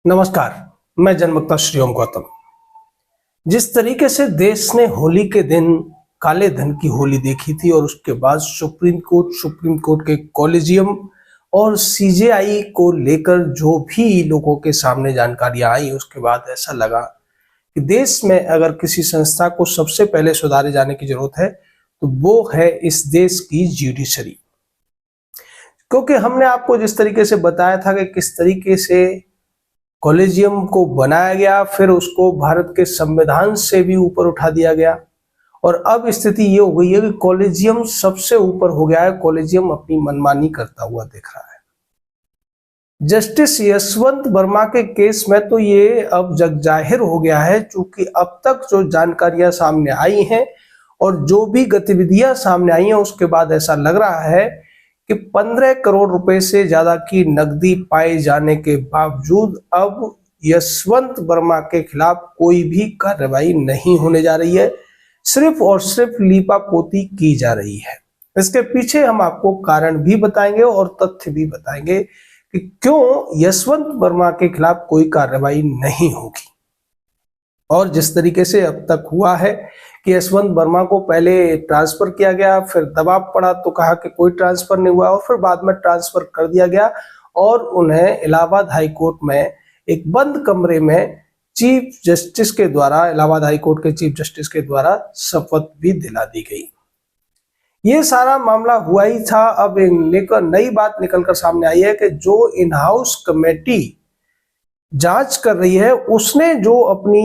नमस्कार, मैं जनमक्ता श्रीओम गौतम। जिस तरीके से देश ने होली के दिन काले धन की होली देखी थी और उसके बाद सुप्रीम कोर्ट के कॉलेजियम और सीजेआई को लेकर जो भी लोगों के सामने जानकारियां आई, उसके बाद ऐसा लगा कि देश में अगर किसी संस्था को सबसे पहले सुधारे जाने की जरूरत है तो वो है इस देश की ज्यूडिशरी। क्योंकि हमने आपको जिस तरीके से बताया था कि किस तरीके से कॉलेजियम को बनाया गया, फिर उसको भारत के संविधान से भी ऊपर उठा दिया गया और अब स्थिति ये हो गई है कि कॉलेजियम सबसे ऊपर हो गया है। कॉलेजियम अपनी मनमानी करता हुआ दिख रहा है। जस्टिस यशवंत वर्मा के केस में तो ये अब जग जाहिर हो गया है, चूंकि अब तक जो जानकारियां सामने आई हैं और जो भी गतिविधियां सामने आई हैं, उसके बाद ऐसा लग रहा है कि 15 करोड़ रुपए से ज्यादा की नकदी पाए जाने के बावजूद अब यशवंत वर्मा के खिलाफ कोई भी कार्रवाई नहीं होने जा रही है, सिर्फ और सिर्फ लीपापोती की जा रही है। इसके पीछे हम आपको कारण भी बताएंगे और तथ्य भी बताएंगे कि क्यों यशवंत वर्मा के खिलाफ कोई कार्रवाई नहीं होगी। और जिस तरीके से अब तक हुआ है कि यशवंत वर्मा को पहले ट्रांसफर किया गया, फिर दबाव पड़ा तो कहा कि कोई ट्रांसफर नहीं हुआ और फिर बाद में ट्रांसफर कर दिया गया और उन्हें इलाहाबाद हाई कोर्ट में एक बंद कमरे में चीफ जस्टिस के द्वारा, इलाहाबाद हाई कोर्ट के चीफ जस्टिस के द्वारा शपथ भी दिला दी गई। ये सारा मामला हुआ ही था। अब नई बात निकलकर सामने आई है कि जो इन हाउस कमेटी जांच कर रही है, उसने जो अपनी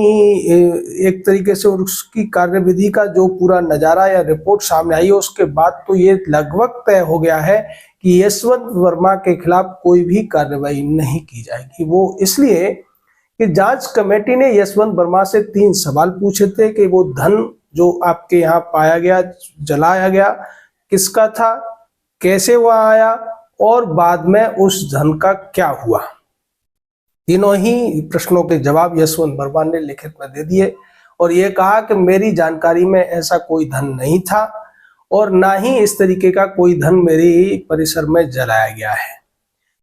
एक तरीके से उसकी कार्यविधि का जो पूरा नजारा या रिपोर्ट सामने आई है, उसके बाद तो ये लगभग तय हो गया है कि यशवंत वर्मा के खिलाफ कोई भी कार्रवाई नहीं की जाएगी। वो इसलिए कि जांच कमेटी ने यशवंत वर्मा से 3 सवाल पूछे थे कि वो धन जो आपके यहाँ पाया गया, जलाया गया, किसका था, कैसे वह आया और बाद में उस धन का क्या हुआ। तीनों ही प्रश्नों के जवाब यशवंत वर्मा ने लिखित में दे दिए और ये कहा कि मेरी जानकारी में ऐसा कोई धन नहीं था और ना ही इस तरीके का कोई धन मेरे परिसर में जलाया गया है।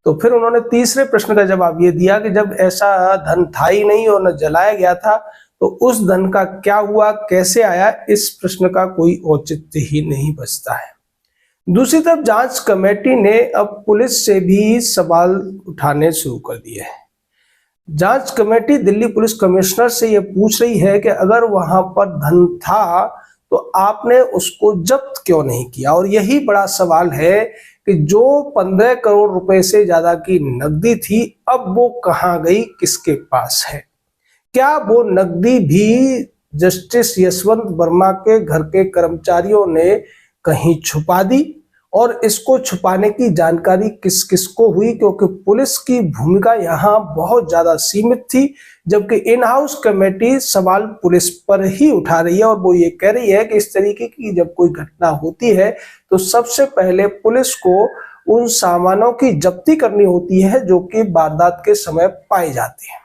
तो फिर उन्होंने तीसरे प्रश्न का जवाब ये दिया कि जब ऐसा धन था ही नहीं और न जलाया गया था तो उस धन का क्या हुआ, कैसे आया, इस प्रश्न का कोई औचित्य ही नहीं बचता है। दूसरी तरफ जांच कमेटी ने अब पुलिस से भी सवाल उठाने शुरू कर दिए हैं। जांच कमेटी दिल्ली पुलिस कमिश्नर से यह पूछ रही है कि अगर वहां पर धन था तो आपने उसको जब्त क्यों नहीं किया। और यही बड़ा सवाल है कि जो 15 करोड़ रुपए से ज्यादा की नकदी थी, अब वो कहां गई, किसके पास है। क्या वो नकदी भी जस्टिस यशवंत वर्मा के घर के कर्मचारियों ने कहीं छुपा दी और इसको छुपाने की जानकारी किस किस को हुई, क्योंकि पुलिस की भूमिका यहाँ बहुत ज्यादा सीमित थी, जबकि इन हाउस कमेटी सवाल पुलिस पर ही उठा रही है और वो ये कह रही है कि इस तरीके की जब कोई घटना होती है तो सबसे पहले पुलिस को उन सामानों की जब्ती करनी होती है जो कि वारदात के समय पाए जाते हैं।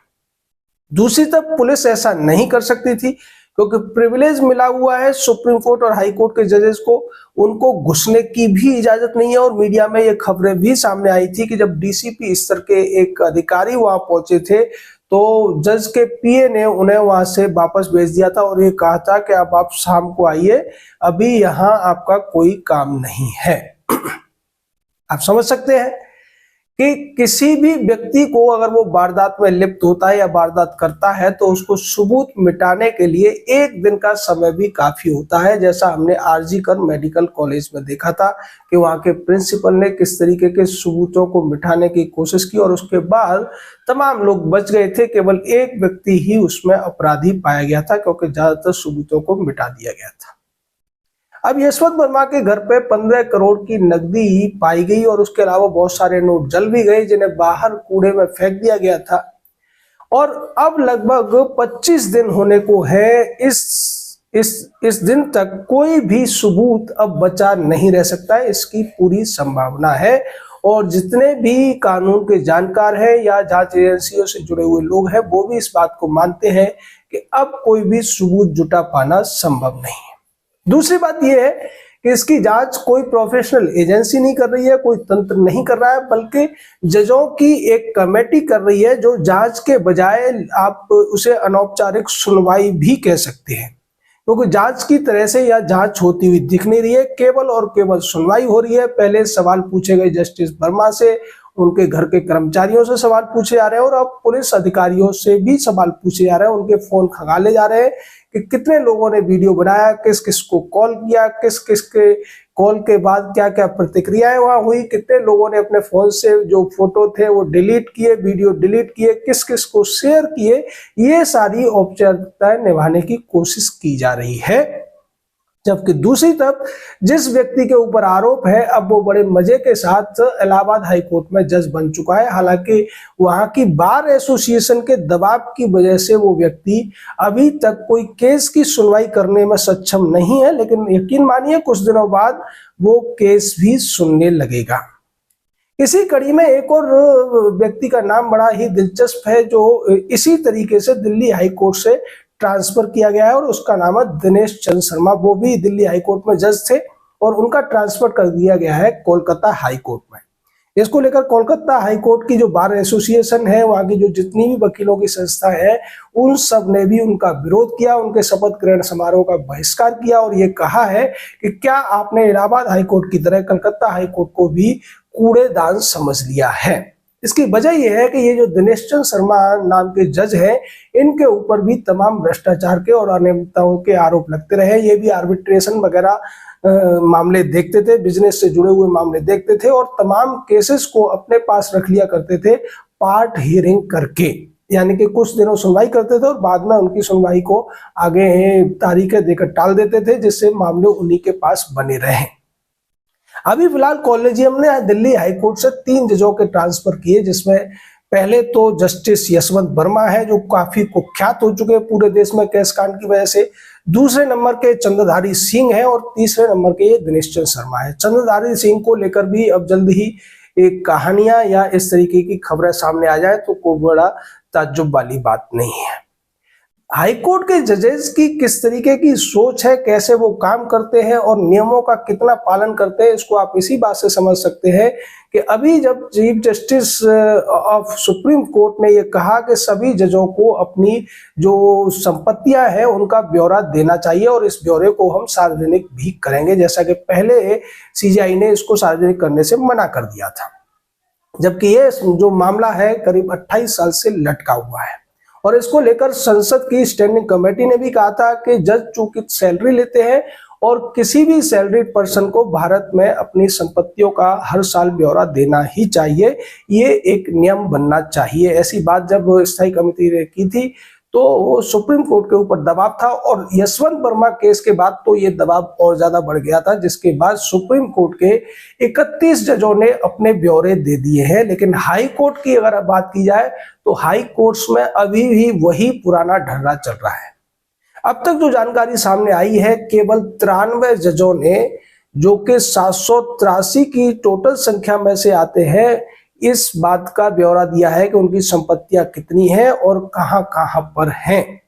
दूसरी तरफ पुलिस ऐसा नहीं कर सकती थी क्योंकि प्रिविलेज मिला हुआ है सुप्रीम कोर्ट और हाई कोर्ट के जजेस को, उनको घुसने की भी इजाजत नहीं है। और मीडिया में ये खबरें भी सामने आई थी कि जब डीसीपी स्तर के एक अधिकारी वहां पहुंचे थे तो जज के पीए ने उन्हें वहां से वापस भेज दिया था और ये कहा था कि अब आप शाम को आइए, अभी यहाँ आपका कोई काम नहीं है। आप समझ सकते हैं कि किसी भी व्यक्ति को अगर वो वारदात में लिप्त होता है या वारदात करता है तो उसको सबूत मिटाने के लिए 1 दिन का समय भी काफी होता है। जैसा हमने आरजी कर मेडिकल कॉलेज में देखा था कि वहां के प्रिंसिपल ने किस तरीके के सबूतों को मिटाने की कोशिश की और उसके बाद तमाम लोग बच गए थे, केवल एक व्यक्ति ही उसमें अपराधी पाया गया था क्योंकि ज्यादातर सबूतों को मिटा दिया गया था। अब यशवंत वर्मा के घर पे 15 करोड़ की नकदी पाई गई और उसके अलावा बहुत सारे नोट जल भी गए जिन्हें बाहर कूड़े में फेंक दिया गया था। और अब लगभग 25 दिन होने को है। इस दिन तक कोई भी सबूत अब बचा नहीं रह सकता है, इसकी पूरी संभावना है। और जितने भी कानून के जानकार हैं या जांच एजेंसियों से जुड़े हुए लोग हैं वो भी इस बात को मानते हैं कि अब कोई भी सबूत जुटा पाना संभव नहीं है। दूसरी बात यह है कि इसकी जांच कोई प्रोफेशनल एजेंसी नहीं कर रही है, कोई तंत्र नहीं कर रहा है, बल्कि जजों की एक कमेटी कर रही है, जो जांच के बजाय आप उसे अनौपचारिक सुनवाई भी कह सकते हैं, क्योंकि जांच की तरह से यह जांच होती हुई दिख नहीं रही है, केवल और केवल सुनवाई हो रही है। पहले सवाल पूछे गए जस्टिस वर्मा से, उनके घर के कर्मचारियों से सवाल पूछे जा रहे हैं और अब पुलिस अधिकारियों से भी सवाल पूछे जा रहे हैं। उनके फोन खंगाले जा रहे हैं कि कितने लोगों ने वीडियो बनाया, किस किस को कॉल किया, किस किस के कॉल के बाद क्या क्या प्रतिक्रियाएं वहां हुई, कितने लोगों ने अपने फोन से जो फोटो थे वो डिलीट किए, वीडियो डिलीट किए, किस किस को शेयर किए। ये सारी औपचारिकताएं निभाने की कोशिश की जा रही है। जबकि दूसरी तरफ जिस व्यक्ति के ऊपर आरोप है, अब वो बड़े मजे के साथ इलाहाबाद हाई कोर्ट में जज बन चुका है। हालांकि वहां की बार एसोसिएशन के दबाव की वजह से वो व्यक्ति अभी तक कोई केस की सुनवाई करने में सक्षम नहीं है, लेकिन यकीन मानिए कुछ दिनों बाद वो केस भी सुनने लगेगा। इसी कड़ी में एक और व्यक्ति का नाम बड़ा ही दिलचस्प है, जो इसी तरीके से दिल्ली हाई कोर्ट से ट्रांसफर किया गया है, और उसका नाम है दिनेश चंद्र शर्मा। वो भी दिल्ली हाई कोर्ट में जज थे और उनका ट्रांसफर कर दिया गया है कोलकाता हाई कोर्ट में। इसको लेकर कोलकाता हाई कोर्ट की जो बार एसोसिएशन है, वहां की जो जितनी भी वकीलों की संस्था है, उन सब ने भी उनका विरोध किया, उनके शपथ ग्रहण समारोह का बहिष्कार किया और ये कहा है कि क्या आपने इलाहाबाद हाई कोर्ट की तरह कलकत्ता हाई कोर्ट को भी कूड़ेदान समझ लिया है। इसकी वजह यह है कि ये जो दिनेश चंद्र शर्मा नाम के जज हैं, इनके ऊपर भी तमाम भ्रष्टाचार के और अनियमितताओं के आरोप लगते रहे। ये भी आर्बिट्रेशन वगैरह मामले देखते थे, बिजनेस से जुड़े हुए मामले देखते थे और तमाम केसेस को अपने पास रख लिया करते थे पार्ट हियरिंग करके, यानी कि कुछ दिनों सुनवाई करते थे और बाद में उनकी सुनवाई को आगे तारीखें देकर टाल देते थे, जिससे मामले उन्हीं के पास बने रहे। अभी फिलहाल कॉलेजियम ने दिल्ली हाईकोर्ट से 3 जजों के ट्रांसफर किए, जिसमें पहले तो जस्टिस यशवंत वर्मा है, जो काफी कुख्यात हो चुके हैं पूरे देश में केस कांड की वजह से। दूसरे नंबर के चंद्रधारी सिंह है और तीसरे नंबर के ये दिनेश चंद्र शर्मा है। चंद्रधारी सिंह को लेकर भी अब जल्द ही एक कहानियां या इस तरीके की खबरें सामने आ जाए तो कोई बड़ा ताज्जुब वाली बात नहीं है। हाईकोर्ट के जजेस की किस तरीके की सोच है, कैसे वो काम करते हैं और नियमों का कितना पालन करते हैं, इसको आप इसी बात से समझ सकते हैं कि अभी जब chief justice of supreme court ने ये कहा कि सभी जजों को अपनी जो संपत्तियां हैं उनका ब्यौरा देना चाहिए और इस ब्यौरे को हम सार्वजनिक भी करेंगे, जैसा कि पहले सीजीआई ने इसको सार्वजनिक करने से मना कर दिया था। जबकि ये जो मामला है करीब 28 साल से लटका हुआ है और इसको लेकर संसद की स्टैंडिंग कमेटी ने भी कहा था कि जज चूंकि सैलरी लेते हैं और किसी भी सैलरीड पर्सन को भारत में अपनी संपत्तियों का हर साल ब्यौरा देना ही चाहिए, ये एक नियम बनना चाहिए। ऐसी बात जब स्थायी कमेटी ने की थी तो सुप्रीम कोर्ट के ऊपर दबाव था और यशवंत वर्मा केस के बाद तो ये दबाव और ज्यादा बढ़ गया था, जिसके बाद सुप्रीम कोर्ट के 31 जजों ने अपने ब्यौरे दे दिए हैं। लेकिन हाई कोर्ट की अगर बात की जाए तो हाई कोर्ट्स में अभी भी वही पुराना ढर्रा चल रहा है। अब तक जो जानकारी सामने आई है, केवल 93 जजों ने, जो कि 783 की टोटल संख्या में से आते हैं, इस बात का ब्यौरा दिया है कि उनकी संपत्तियां कितनी हैं और कहां कहां पर हैं।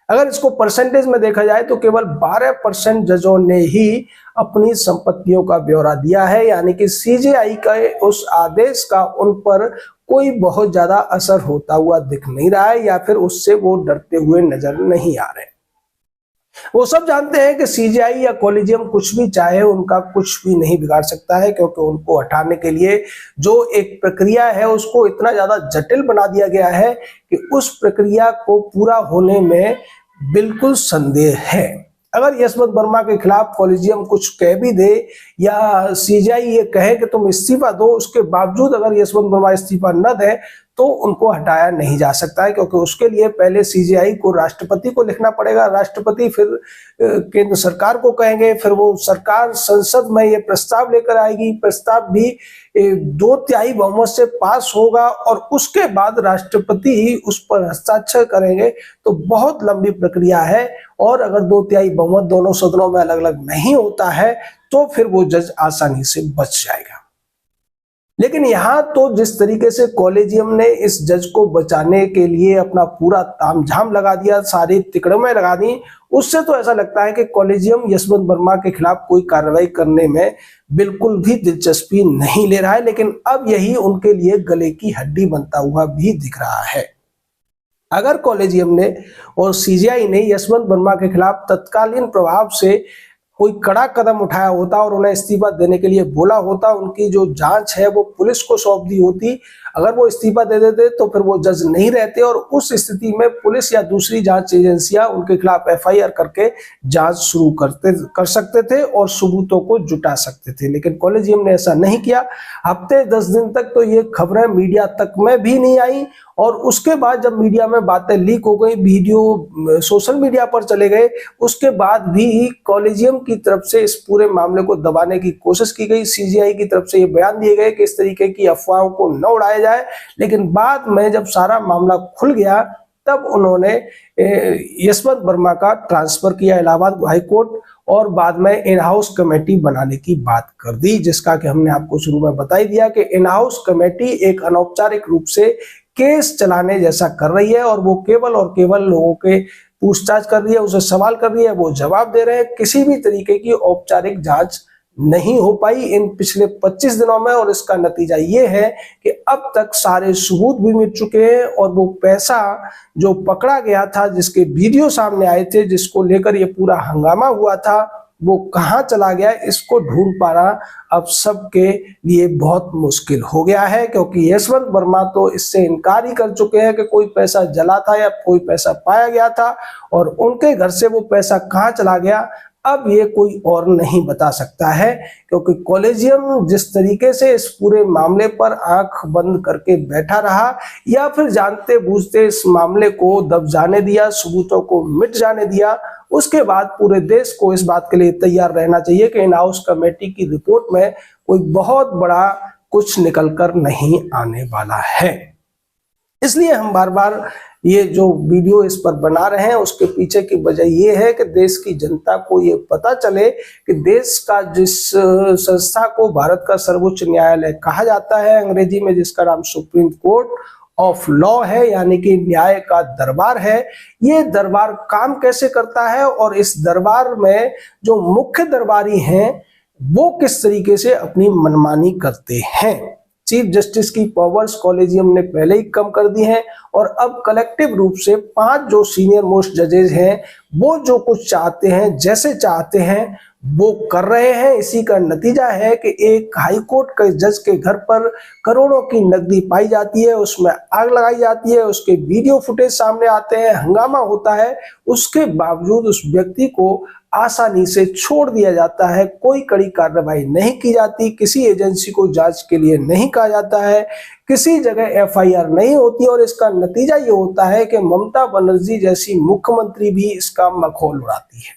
अगर इसको परसेंटेज में देखा जाए तो केवल 12% जजों ने ही अपनी संपत्तियों का ब्यौरा दिया है, यानी कि सीजेआई का उस आदेश का उन पर कोई बहुत ज्यादा असर होता हुआ दिख नहीं रहा है या फिर उससे वो डरते हुए नजर नहीं आ रहे। वो सब जानते हैं कि सीजीआई या कॉलेजियम कुछ भी चाहे उनका कुछ भी नहीं बिगाड़ सकता है, क्योंकि उनको हटाने के लिए जो एक प्रक्रिया है उसको इतना ज्यादा जटिल बना दिया गया है कि उस प्रक्रिया को पूरा होने में बिल्कुल संदेह है। अगर यशवंत वर्मा के खिलाफ कॉलेजियम कुछ कह भी दे या सीजीआई ये कहे कि तुम इस्तीफा दो, उसके बावजूद अगर यशवंत वर्मा इस्तीफा न दे तो उनको हटाया नहीं जा सकता है, क्योंकि उसके लिए पहले सीजीआई को राष्ट्रपति को लिखना पड़ेगा, राष्ट्रपति फिर केंद्र सरकार को कहेंगे, फिर वो सरकार संसद में ये प्रस्ताव लेकर आएगी, प्रस्ताव भी 2/3 बहुमत से पास होगा और उसके बाद राष्ट्रपति ही उस पर हस्ताक्षर करेंगे। तो बहुत लंबी प्रक्रिया है और अगर 2/3 बहुमत दोनों सदनों में अलग अलग नहीं होता है तो फिर वो जज आसानी से बच जाएगा। लेकिन यहाँ तो जिस तरीके से कॉलेजियम ने इस जज को बचाने के लिए अपना पूरा तामझाम लगा दिया, सारी तिकड़में लगा दी, उससे तो ऐसा लगता है कि कॉलेजियम यशवंत वर्मा के खिलाफ कोई कार्रवाई करने में बिल्कुल भी दिलचस्पी नहीं ले रहा है। लेकिन अब यही उनके लिए गले की हड्डी बनता हुआ भी दिख रहा है। अगर कॉलेजियम ने और सीजीआई ने यशवंत वर्मा के खिलाफ तत्कालीन प्रभाव से कोई कड़ा कदम उठाया होता और उन्हें इस्तीफा देने के लिए बोला होता, उनकी जो जांच है वो पुलिस को सौंप दी होती, अगर वो इस्तीफा दे देते तो फिर वो जज नहीं रहते और उस स्थिति में पुलिस या दूसरी जांच एजेंसियां उनके खिलाफ एफआईआर करके जांच शुरू कर सकते थे और सबूतों को जुटा सकते थे। लेकिन कॉलेजियम ने ऐसा नहीं किया। हफ्ते 10 दिन तक तो ये खबरें मीडिया तक में भी नहीं आई और उसके बाद जब मीडिया में बातें लीक हो गई, वीडियो सोशल मीडिया पर चले गए, उसके बाद भी कॉलेजियम की तरफ से इस पूरे मामले को दबाने की कोशिश की गई। सीजीआई की तरफ से ये बयान दिए गए कि इस तरीके की अफवाहों को न उड़ाया जाए। लेकिन बाद में जब सारा मामला खुल गया तब उन्होंने यशवंत वर्मा का ट्रांसफर किया इलाहाबाद हाई कोर्ट और बाद में इन हाउस कमेटी बनाने की बात कर दी, जिसका कि हमने आपको शुरू में बता ही दिया कि इन हाउस कमेटी एक अनौपचारिक रूप से केस चलाने जैसा कर रही है और वो केवल और केवल लोगों के पूछताछ कर रही है, उसे सवाल कर रही है, वो जवाब दे रहे हैं। किसी भी तरीके की औपचारिक जांच नहीं हो पाई इन पिछले 25 दिनों में और इसका नतीजा ये है कि अब तक सारे सबूत भी मिल चुके हैं और वो पैसा जो पकड़ा गया था, जिसके वीडियो सामने आए थे, जिसको लेकर ये पूरा हंगामा हुआ था, वो कहां चला गया, इसको ढूंढ पाना अब सबके लिए बहुत मुश्किल हो गया है। क्योंकि यशवंत वर्मा तो इससे इनकार ही कर चुके हैं कि कोई पैसा जला था या कोई पैसा पाया गया था और उनके घर से वो पैसा कहां चला गया अब ये कोई और नहीं बता सकता है। क्योंकि कॉलेजियम जिस तरीके से इस पूरे मामले पर आंख बंद करके बैठा रहा या फिर जानते बूझते इस मामले को दब जाने दिया, सबूतों को मिट जाने दिया, उसके बाद पूरे देश को इस बात के लिए तैयार रहना चाहिए कि इन हाउस कमेटी की रिपोर्ट में कोई बहुत बड़ा कुछ निकलकर नहीं आने वाला है। इसलिए हम बार बार ये जो वीडियो इस पर बना रहे हैं उसके पीछे की वजह ये है कि देश की जनता को ये पता चले कि देश का जिस संस्था को भारत का सर्वोच्च न्यायालय कहा जाता है, अंग्रेजी में जिसका नाम सुप्रीम कोर्ट ऑफ लॉ है, यानी कि न्याय का दरबार है, ये दरबार काम कैसे करता है और इस दरबार में जो मुख्य दरबारी हैं वो किस तरीके से अपनी मनमानी करते हैं। चीफ जस्टिस की पावर्स कॉलेजियम ने पहले ही कम कर दी हैं और अब कलेक्टिव रूप से 5 जो सीनियर मोस्ट जजेस हैं वो जो कुछ चाहते हैं, जैसे चाहते हैं वो कर रहे हैं। इसी का नतीजा है कि एक हाई कोर्ट के जज के घर पर करोड़ों की नकदी पाई जाती है, उसमें आग लगाई जाती है, उसके वीडियो फुटेज सामने आते हैं, हंगामा होता है, उसके बावजूद उस व्यक्ति को आसानी से छोड़ दिया जाता है, कोई कड़ी कार्रवाई नहीं की जाती, किसी एजेंसी को जांच के लिए नहीं कहा जाता है, किसी जगह एफआईआर नहीं होती और इसका नतीजा ये होता है कि ममता बनर्जी जैसी मुख्यमंत्री भी इसका मखौल उड़ाती है।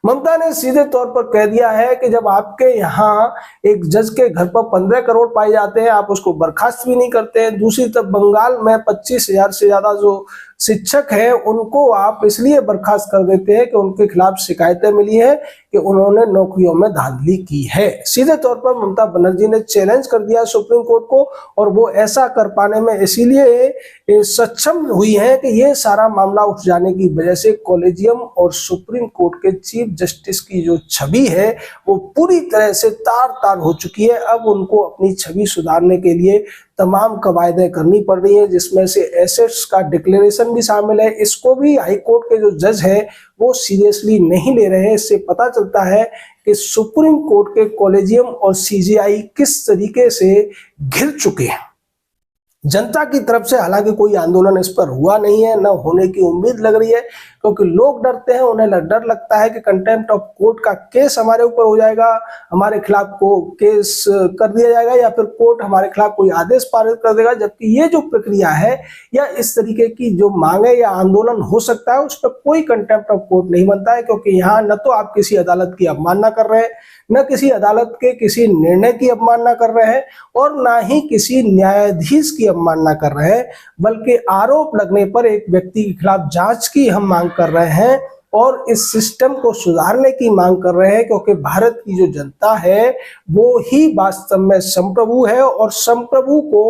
ममता ने सीधे तौर पर कह दिया है कि जब आपके यहाँ एक जज के घर पर 15 करोड़ पाए जाते हैं, आप उसको बर्खास्त भी नहीं करते हैं। दूसरी तरफ बंगाल में 25,000 से ज्यादा जो शिक्षक हैं उनको आप इसलिए बर्खास्त कर देते हैं कि उनके खिलाफ शिकायतें मिली है कि उन्होंने नौकरियों में धांधली की है। सीधे तौर पर ममता बनर्जी ने चैलेंज कर दिया सुप्रीम कोर्ट को और वो ऐसा कर पाने में इसीलिए सक्षम हुई है कि ये सारा मामला उठ जाने की वजह से कॉलेजियम और सुप्रीम कोर्ट के चीफ जस्टिस की जो छवि है वो पूरी तरह से तार तार हो चुकी है। अब उनको अपनी छवि सुधारने के लिए तमाम कवायदें करनी पड़ रही हैं, जिसमें से एसेट्स का डिक्लेरेशन भी शामिल है। इसको भी हाई कोर्ट के जो जज है वो सीरियसली नहीं ले रहे हैं। इससे पता चलता है कि सुप्रीम कोर्ट के कॉलेजियम और सीजीआई किस तरीके से घिर चुके हैं। जनता की तरफ से हालांकि कोई आंदोलन इस पर हुआ नहीं है, न होने की उम्मीद लग रही है, क्योंकि लोग डरते हैं, उन्हें डर लगता है कि कंटेम्प्ट ऑफ कोर्ट का केस हमारे ऊपर हो जाएगा, हमारे खिलाफ को केस कर दिया जाएगा या फिर कोर्ट हमारे खिलाफ कोई आदेश पारित कर देगा। जबकि ये जो प्रक्रिया है या इस तरीके की जो मांगे या आंदोलन हो सकता है उस पर कोई कंटेम्प्ट ऑफ कोर्ट नहीं बनता है, क्योंकि यहाँ न तो आप किसी अदालत की अवमानना कर रहे हैं, न किसी अदालत के किसी निर्णय की अवमानना कर रहे हैं और ना ही किसी न्यायाधीश की अवमानना कर रहे हैं, बल्कि आरोप लगने पर एक व्यक्ति के खिलाफ जांच की हम मांग कर रहे हैं और इस सिस्टम को सुधारने की मांग कर रहे हैं, क्योंकि भारत की जो जनता है वो ही वास्तव में संप्रभु है और संप्रभु को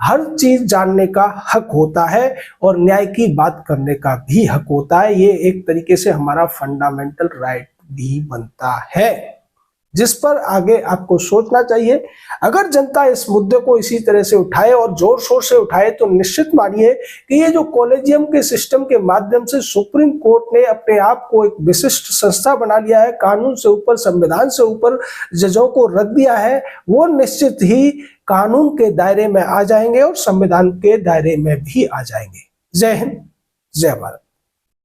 हर चीज जानने का हक होता है और न्याय की बात करने का भी हक होता है। ये एक तरीके से हमारा फंडामेंटल राइट भी बनता है, जिस पर आगे आपको सोचना चाहिए। अगर जनता इस मुद्दे को इसी तरह से उठाए और जोर शोर से उठाए तो निश्चित मानिए कि ये जो कॉलेजियम के सिस्टम के माध्यम से सुप्रीम कोर्ट ने अपने आप को एक विशिष्ट संस्था बना लिया है, कानून से ऊपर, संविधान से ऊपर जजों को रख दिया है, वो निश्चित ही कानून के दायरे में आ जाएंगे और संविधान के दायरे में भी आ जाएंगे। जय हिंद, जय भारत।